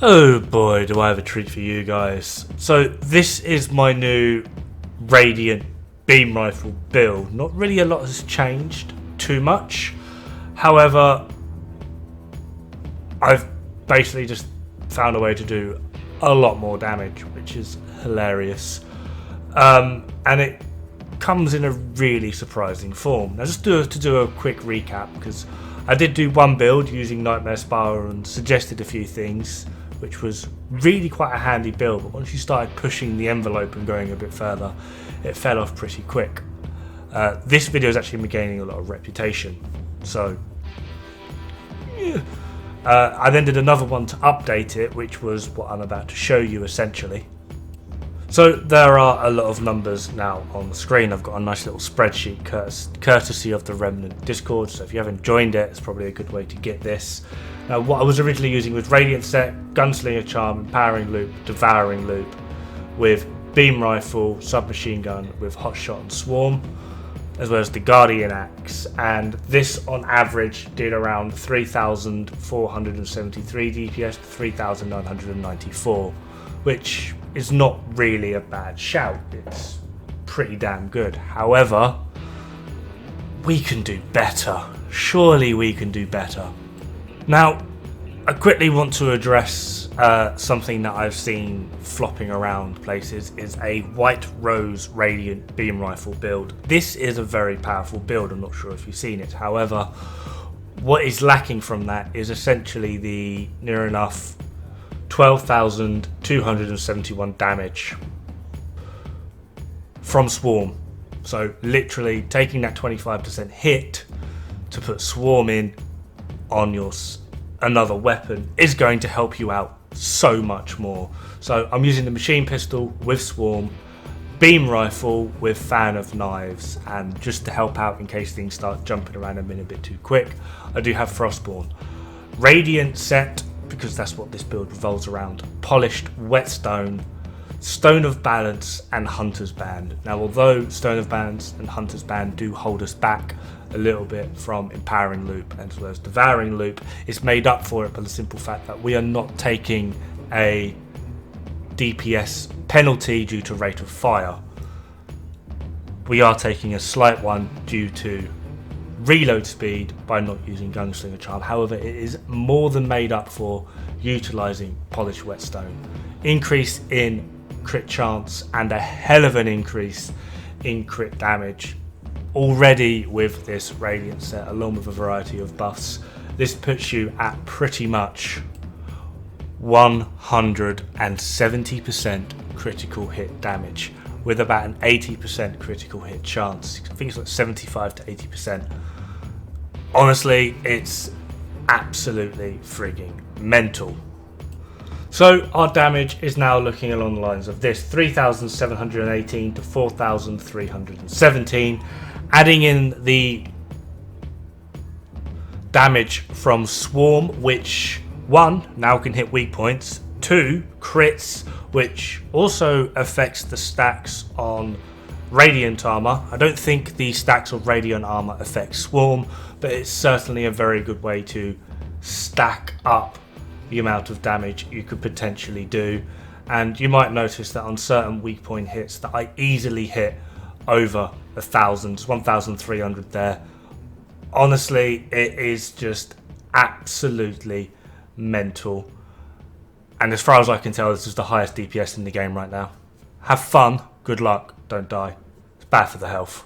Oh boy, do I have a treat for you guys. So this is my new Radiant beam rifle build. Not really a lot has changed too much. However, I've basically just found a way to do a lot more damage, which is hilarious. And it comes in a really surprising form. Now just to do a quick recap, because I did do one build using Nightmare Spiral and suggested a few things, which was really quite a handy build, but once you started pushing the envelope and going a bit further, it fell off pretty quick. This video has actually been gaining a lot of reputation, so yeah. I then did another one to update it, which was what I'm about to show you essentially. So there are a lot of numbers now on the screen. I've got a nice little spreadsheet courtesy of the Remnant Discord, so if you haven't joined it, it's probably a good way to get this. Now what I was originally using was Radiant Set, Gunslinger Charm, Empowering Loop, Devouring Loop, with Beam Rifle, Submachine Gun with Hot Shot and Swarm, as well as the Guardian Axe, and this on average did around 3,473 DPS to 3,994, which is not really a bad shout. It's pretty damn good. However, we can do better. Surely we can do better. Now, I quickly want to address something that I've seen flopping around places, is a White Rose Radiant Beam Rifle build. This is a very powerful build, I'm not sure if you've seen it. However, what is lacking from that is essentially the near enough 12,271 damage from Swarm. So literally taking that 25% hit to put Swarm in on your another weapon is going to help you out so much more. So I'm using the machine pistol with Swarm, beam rifle with Fan of Knives, and just to help out in case things start jumping around a bit too quick, I do have Frostborn. Radiant Set, because that's what this build revolves around, Polished Whetstone, Stone of Balance and Hunter's Band. Now although Stone of Balance and Hunter's Band do hold us back a little bit from Empowering Loop as well as Devouring Loop, it's made up for it by the simple fact that we are not taking a DPS penalty due to rate of fire. We are taking a slight one due to reload speed by not using Gunslinger Charm. However, it is more than made up for utilising Polished Whetstone. Increase in crit chance and a hell of an increase in crit damage already with this Radiant Set, along with a variety of buffs. This puts you at pretty much 170% critical hit damage with about an 80% critical hit chance. I think it's like 75 to 80%. Honestly, it's absolutely frigging mental. So our damage is now looking along the lines of this: 3,718 to 4,317. Adding in the damage from Swarm, which 1 now can hit weak points, 2 crits, which also affects the stacks on Radiant Armor. I don't think the stacks of Radiant Armor affect Swarm, but it's certainly a very good way to stack up the amount of damage you could potentially do. And you might notice that on certain weak point hits that I easily hit over 1,000, 1,300 there. Honestly, it is just absolutely mental. And as far as I can tell, this is the highest DPS in the game right now. Have fun, good luck, don't die. It's bad for the health.